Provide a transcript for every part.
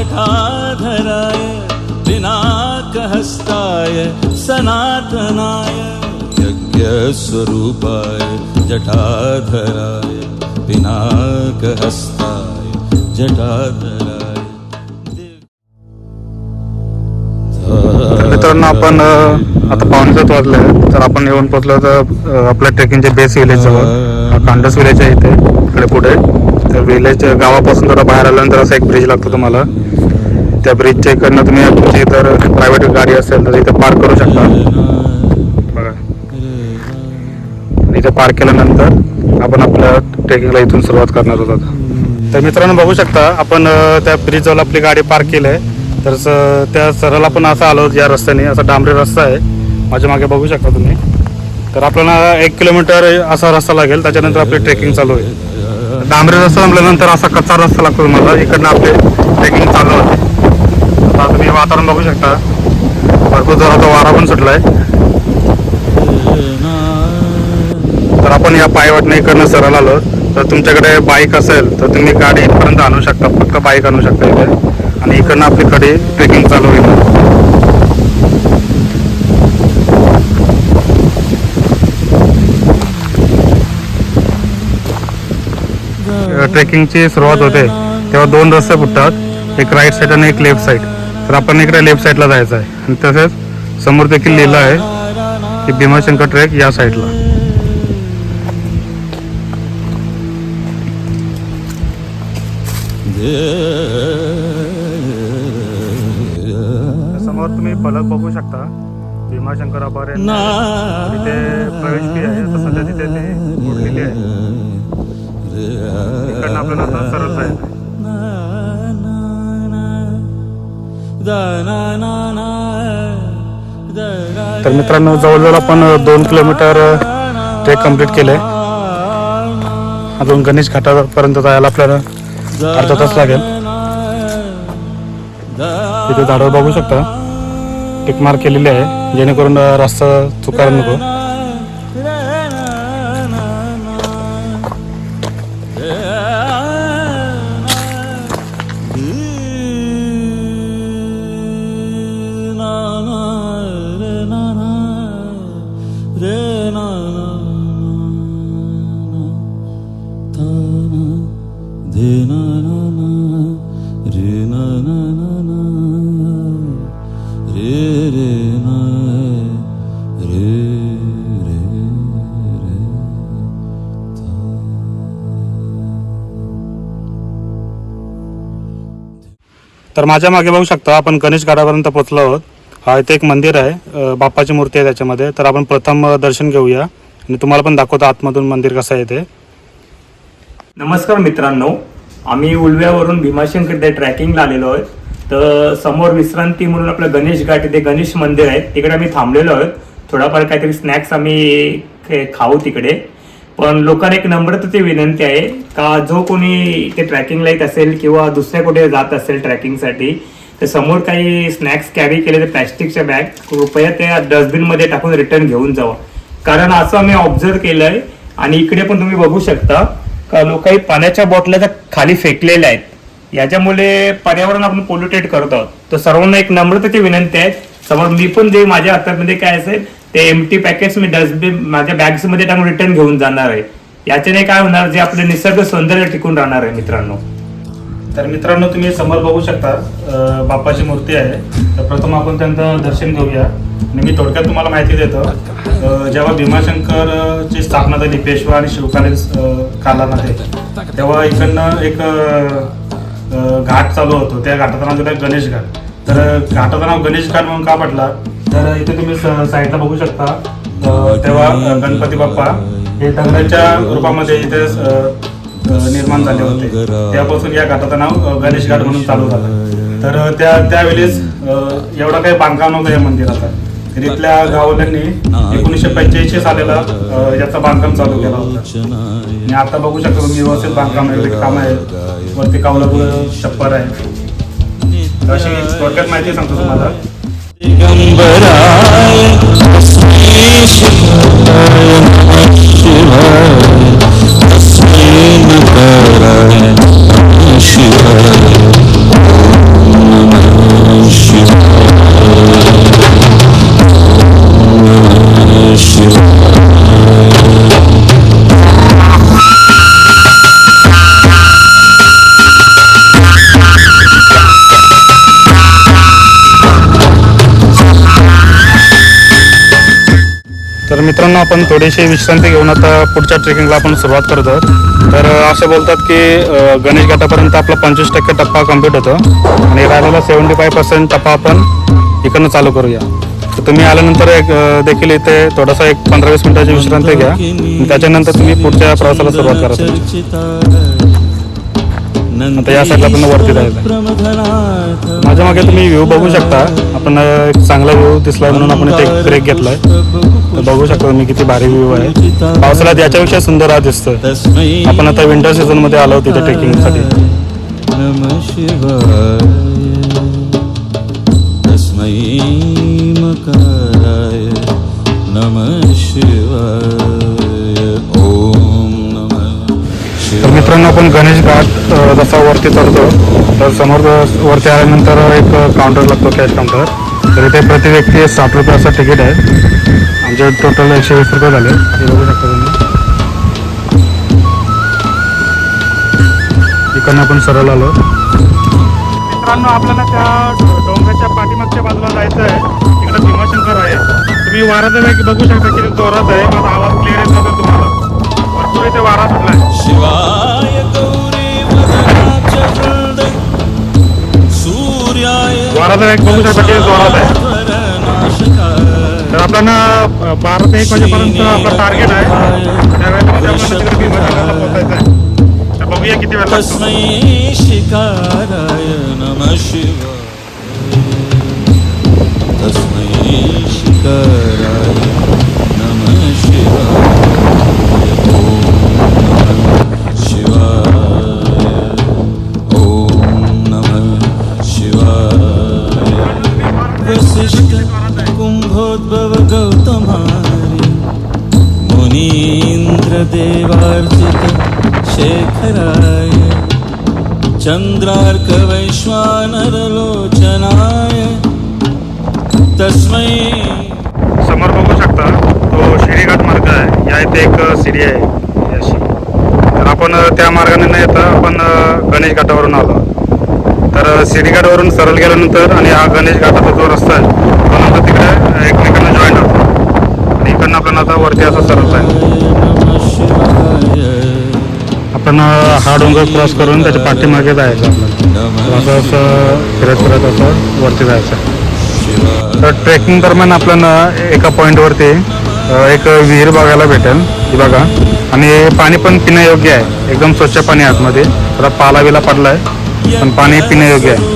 जटाधराय पिनाकहस्ताय सनातनाय यज्ञस्वरूपाय जटाधराय पिनाकहस्ताय जटाधराय. मित्रांनो, आपण आता 6:45 वाजले, तर आपण येऊन पोहोचलो तर आपल्या ट्रेकिंगच्या बेस विलेज जवळ कांडस विलेज आहे इथे इकडे पुढे. तर विलेज गावापासून थोडा बाहेर आल्यानंतर असा एक ब्रिज लागतो तुम्हाला. त्या ब्रिजच्या इकडनं तुम्ही तुमची जर प्रायव्हेट गाडी असेल तर इथे पार्क करू शकता बघा. इथे पार्क केल्यानंतर आपण आपल्या ट्रेकिंगला इथून सुरुवात करणार आहोत. तर मित्रांनो, बघू शकता आपण त्या ब्रिजजवळ आपली गाडी पार्क केली आहे. तर त्या सरळ आपण असं आलो या रस्त्याने. असा डांबरी रस्ता आहे माझ्या मागे बघू शकता तुम्ही. तर आपल्याला 1 किलोमीटर असा रस्ता लागेल, त्याच्यानंतर आपली ट्रेकिंग चालू होईल. डांबरी रस्ता संपल्यानंतर असा कच्चा रस्ता लागतो तुम्हाला. इकडनं आपली ट्रेकिंग चालू होते. आता तुम्ही वातावरण बघू शकता, भरपूर जोराचा वारा पण सुटला आहे. तर आपण या पायवाटने इकडनं सरळ आलो. तर तुमच्याकडे बाईक असेल तर तुम्ही गाडी इथपर्यंत आणू शकता, फक्त बाईक आणू शकता इथे. आणि इकडनं आपली कडे ट्रेकिंग चालू होईल. ट्रेकिंगची सुरुवात होते तेव्हा 2 रस्ते फुटतात, एक राईट साईड आणि एक लेफ्ट साईड. तर आपण इकडे लेफ्ट साईडला जायचं आहे. आणि तसेच समोर देखील लिहिलं आहे की भीमाशंकर ट्रेक या साईडला. समोर तुम्ही फलक बघू शकता, भीमाशंकर अभयारण्य तिथे प्रवेश फी आहे. आता सध्या तिथे ती उडलेली आहे. इकडनं आपल्याला सरळ जायचं. तर मित्रांनो, जवळजवळ आपण 2 किलोमीटर ट्रेक कंप्लीट केले. अजून गणेश घाटापर्यंत जायला आपल्याला अर्धा तास लागेल. तिथे झाडं बघू शकता, टिक मार्क केलेली आहे जेणेकरून रस्ता चुकायला नको. तर माझ्या मागे बघू शकता आपण गणेश घाटापर्यंत पोहोचलो आहोत. हा इथे एक मंदिर आहे, बाप्पाची मूर्ती आहे त्याच्यामध्ये. तर आपण प्रथम दर्शन घेऊया आणि तुम्हाला पण दाखवतो आतमधून मंदिर कसं आहे ते. नमस्कार मित्रांनो, आम्ही उलव्यावरून भीमाशंकर ते ट्रॅकिंगला आलेलो आहोत. तर समोर विश्रांती म्हणून आपलं गणेश घाट इथे गणेश मंदिर आहे, तिकडे आम्ही थांबलेलो आहोत. थोडाफार काहीतरी स्नॅक्स आम्ही खाऊ तिकडे. पण लोकांना एक नम्रतेची विनंती आहे का जो कोणी ते ट्रॅकिंगला येत असेल किंवा दुसऱ्या कुठे जात असेल ट्रॅकिंगसाठी, तर समोर काही स्नॅक्स कॅरी केले तर प्लॅस्टिकच्या बॅग कृपया त्या डस्टबिनमध्ये टाकून रिटर्न घेऊन जावा. कारण असं आम्ही ऑब्झर्व केलंय. आणि इकडे पण तुम्ही बघू शकता का लोकांनी पाण्याच्या बॉटल्या खाली फेकलेल्या आहेत. याच्यामुळे पर्यावरण आपण पोल्युटेट करत आहोत. तर सर्वांना एक नम्रतेची विनंती आहे. समोर मी पण जे माझ्या हातामध्ये काय असेल ते एम्प्टी पॅकेट्स मी डस्टबिन माझ्या बॅग्स मध्ये टाकून रिटर्न घेऊन जाणार आहे. याच्याने काय होणार, जे आपले निसर्ग सौंदर्य टिकून राहणार आहे मित्रांनो. तर मित्रांनो, तुम्ही समोर बघू शकता बाप्पाची मूर्ती आहे. तर प्रथम आपण त्यांचं दर्शन घेऊया. आणि मी थोडक्यात तुम्हाला माहिती देतो. जेव्हा भीमाशंकरची स्थापना झाली पेशवा आणि शिवकालीन कालामध्ये, तेव्हा इकडनं एक घाट चालू होतो. त्या घाटाचं नाव होतं गणेश घाट. तर घाटाचं नाव गणेश घाट म्हणून का पडला, तर इथे तुम्ही साईडला बघू शकता तेव्हा गणपती बाप्पा हे दगडाच्या रूपामध्ये इथे निर्माण झाले होते. त्यापासून या घाटाचं नाव गणेश घाट म्हणून चालू झालं. तर त्यावेळेस एवढा काही बांधकाम नव्हतं या मंदिराचा. तर इथल्या गाववाल्यांनी 1985 सालाला याचं बांधकाम चालू केलं होतं. आणि आता बघू शकता तुम्ही व्यवस्थित बांधकाम काम आहे. वरती कावलं छप्पर आहे. अशी थोडक्यात माहिती सांगतो तुम्हाला. दिगंबराय तस्मै शिवाय नमः शिवाय तस्मै नकाराय नमः शिवाय ओम तर मित्रांनो, आपण थोडीशी विश्रांती घेऊन आता पुढच्या ट्रेकिंगला आपण सुरुवात करतो. तर असे बोलतात की गणेश घाटापर्यंत आपला 25% टप्पा कंप्लीट होतो आणि राहिलेला 75% टप्पा आपण इकडनं चालू करूया. तर तुम्ही आल्यानंतर देखील इथे थोडासा एक 15-20 मिनिटाची विश्रांती घ्या आणि त्याच्यानंतर तुम्ही पुढच्या प्रवासाला सुरुवात करा. आता या साईडला पण वरती जायचं. माझ्या मागे तुम्ही व्ह्यू बघू शकता. आपण एक चांगला व्ह्यू दिसलाय म्हणून आपण इथे एक ब्रेक घेतलाय. तर बघू शकता तुम्ही किती भारी व्ह्यू आहे. पावसाळ्यात याच्यापेक्षा सुंदर हा दिसतोय. आपण आता विंटर सीझन मध्ये आलो तिथे ट्रेकिंगसाठी. नमः शिवाय तस्मै मकाराय नमः शिवाय ओम नमः शिवाय. तर मित्रांनो, आपण गणेश घाट जसा वरती चढतो तर समोर वरती आल्यानंतर एक काउंटर लागतो, कॅश काउंटर. तर इथे प्रति व्यक्ती 60 रुपये असं तिकीट आहे. आमचे टोटल 120 रुपये झाले. हे बघू शकता तुम्ही. इकडनं आपण सरळ आलो. मित्रांनो, आपल्याला त्या डोंगराच्या पाठीमागच्या बाजूला जायचं आहे. तिकडे भीमाशंकर आहे. तुम्ही वाराचा वेग बघू शकता किती जोरात आहे. माझा आवाज क्लिअर येत नसेल तुम्हाला. भरपूर इथे वारा सुटलाय. शिवाय गौरी वदनाचंद सूर्याय वाराचा वेग बघू शकता किती जोरात आहे. तर आपल्याला 12 ते 1 वाजेपर्यंत आपलं टार्गेट आहे. त्यावेळेमध्ये आपल्याला तिकडे भीमाशंकरला पोहोचायचं आहे. तर बघूया किती वेळ लागतो. तस्मै शिकाराय नमः शिवाय तस्मै शिकाराय नमः शिवाय ओम नमः शिवाय वसिष्ठ कुंभोद्भव गौतमारि मुनीन्द्र देवार्चित शेखराय चंद्रार्क वैश्वानर लोचनाय तस्मै. समोर बघू शकता तो शिडीघाट मार्ग आहे. या इथे एक शिडी आहे अशी. तर आपण त्या मार्गाने न येता आपण गणेश घाटावरून आलो. तर शिडीघाटावरून सरळ गेल्यानंतर आणि हा गणेश घाटाचा जो रस्ता आहे तो नंतर तिकडे एकमेकांना जॉईंट होतो आणि इकडनं आपल्याला आता वरती असं सरळ आहे. आपण हा डोंगर क्रॉस करून त्याच्या पाठीमागे जायचं आपल्याला. असं असं फिरत फिरत असं वरती जायचं. तर ट्रेकिंग दरम्यान आपल्याला एका पॉईंटवरती एक विहीर बघायला भेटेल. ही बघा. आणि पाणी पण पिण्यायोग्य आहे. एकदम स्वच्छ पाणी आतमध्ये. थोडा पाला बिला पडलाय पण पाणी पिण्यायोग्य आहे.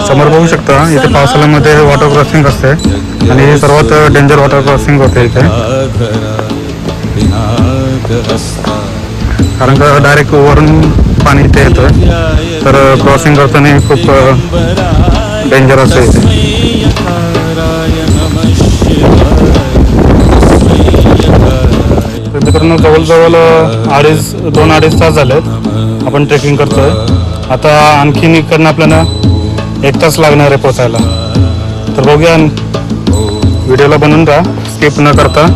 समोर बघू शकता इथे पावसाळ्यामध्ये वॉटर क्रॉसिंग असते आणि हे सर्वात डेंजर वॉटर क्रॉसिंग होते इथे. कारण का डायरेक्ट वरून पाणी इथे येतं. तर क्रॉसिंग करताना खूप डेंजर असं इथे. मित्रांनो, जवळजवळ 2-2.5 तास झालेत आपण ट्रेकिंग करतोय. आता आणखीन इकडनं आपल्याला 1 तास लागणार आहे पोचायला. तर बघूया, व्हिडिओला बनवून राहा स्किप न करता.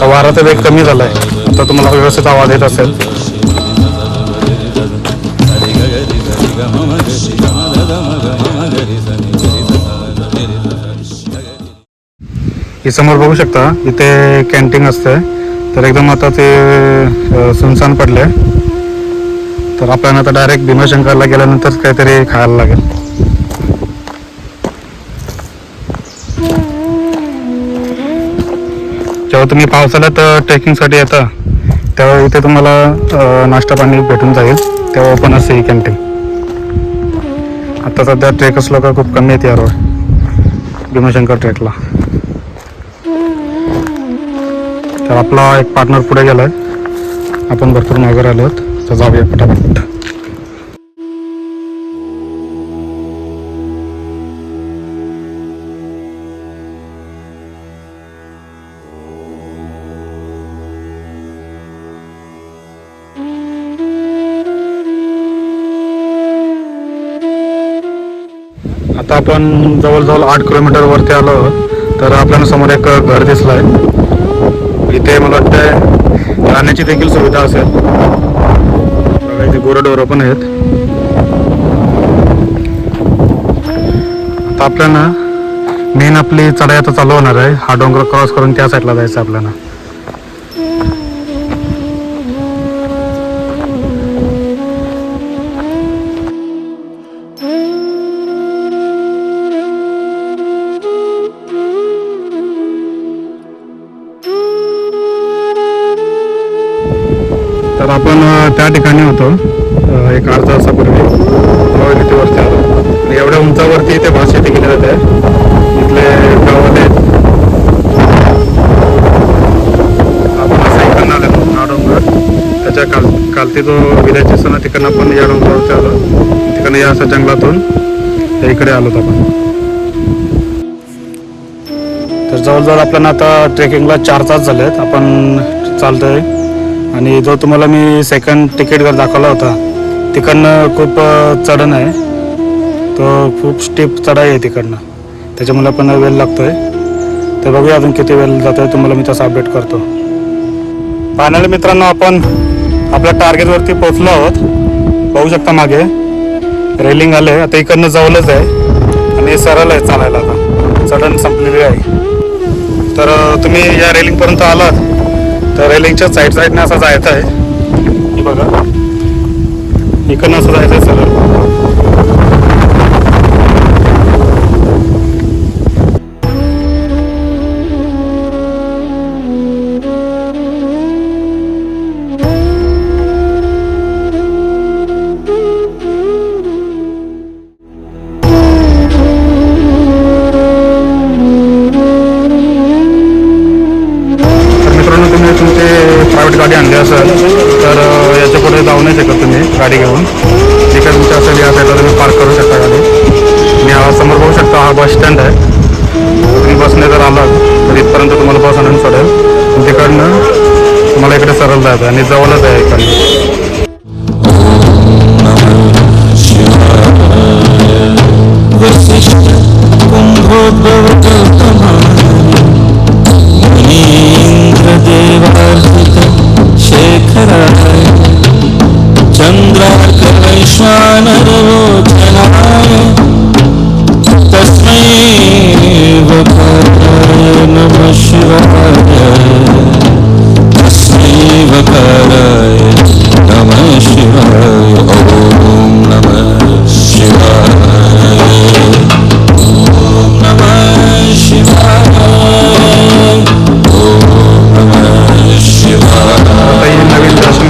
वाराचा वेग कमी झालाय. आता तुम्हाला व्यवस्थित आवाज येत असेल. ही समोर बघू शकता इथे कॅन्टीन असते. तर एकदम आता ते सुनसान पडले. तर आपल्याला आता डायरेक्ट भीमाशंकरला गेल्यानंतर काहीतरी खायला लागेल. जेव्हा तुम्ही पावसाळ्यात ट्रेकिंगसाठी येता तेव्हा इथे तुम्हाला नाश्ता पाणी भेटून जाईल. तेव्हा ओपन असते ही कॅन्टीन. आता सध्या ट्रेकर्स लोक खूप कमी आहेत यावर भीमाशंकर ट्रेकला. तर आपला एक पार्टनर पुढे गेलाय. आपण भरपूर मागे राहिलो आहोत. तर जाऊया पटापट. आता आपण जवळजवळ 8 किलोमीटर वरती आलो. तर आपल्याला समोर एक घर दिसलं आहे. इथे मला वाटतं राहण्याची देखील सुविधा असेल. इथे गुरंढोरं पण आहेत. आता आपल्याला मेन आपली चढाई आता चालू होणार आहे. हा डोंगर क्रॉस करून त्या साईडला जायचं आपल्याला. तर आपण त्या ठिकाणी होतो एक अर्धा तासापूर्वी इथे वरती आलो. आणि एवढ्या उंचावरती इथे भात शेती केली जाते. इथले गावाले आपण असं इकडनं आलो हा डोंगर त्याच्या कालती जो विलेज असतो ना तिकडनं आपण या डोंगरावरती आलो. तिकडनं या असं जंगलातून इकडे आलो आपण. तर जवळजवळ आपल्याला आता ट्रेकिंगला 4 तास झाले आहेत आपण चालतोय. आणि जो तुम्हाला मी सेकंड तिकीट जर दाखवला होता तिकडनं खूप चढण आहे. तो खूप स्टीप चढाई आहे तिकडनं, त्याच्यामुळे पण वेळ लागतोय. तर बघूया अजून किती वेळ जातोय, तुम्हाला मी तसा अपडेट करतो. फायनली मित्रांनो आपण आपल्या टार्गेटवरती पोहोचलो आहोत. बघू शकता मागे रेलिंग आले. आता इकडनं जवळच आहे आणि सरळ आहे चालायला. आता चढण संपलेली आहे. तर तुम्ही या रेलिंगपर्यंत आलात तर रेलिंगच्या साईडने असं जायचं आहे. हे बघा इकडनं असं जायचं आहे सरळ. तुमची प्रायव्हेट गाडी आणली असेल तर याच्या पुढे जाऊ नाही शकत तुम्ही गाडी घेऊन. जिकडे तुमच्या असेल या साईडला तुम्ही पार्क करू शकता गाडी. आणि समोर बघू शकता हा बस स्टँड आहे. तुम्ही बसने जर आलात तर इथपर्यंत तुम्हाला बस आणून सोडेल. तिकडनं तुम्हाला इकडे सरळ जायचं आणि जवळच आहे इकडनं. शेखराय चंद्राकरैश्वानरलोचनाय तस्मै वकाराय नमः शिवाय. तस्मै वकाराय नमः शिवाय. ओम नमः शिवाय. ओम नमः शिवाय. नवीन दर्शन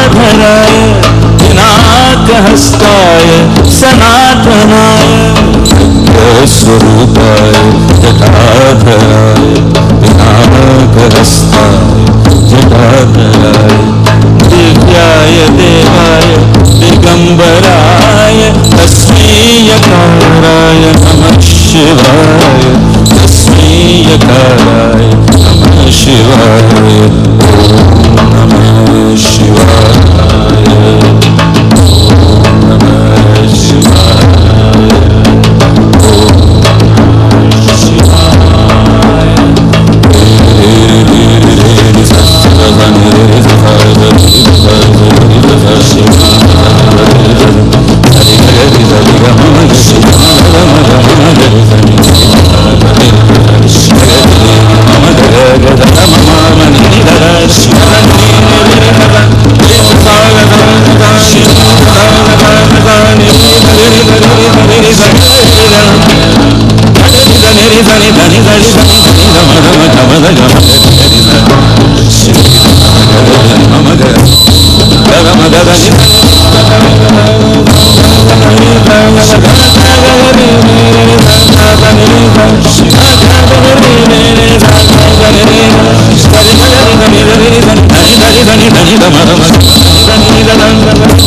आधराय दिनाकहस्ताय सनातनाय स्वरूपाय जटाधराय दिनाकहस्ताय जटाधराय दिव्याय देवाय दिगंबराय तस्मै यकाराय नमः शिवाय. तस्मै यकाराय नमः शिवाय. ओम नमः शिवाय. ओम नमः शिवाय. ओम नमः शिवाय.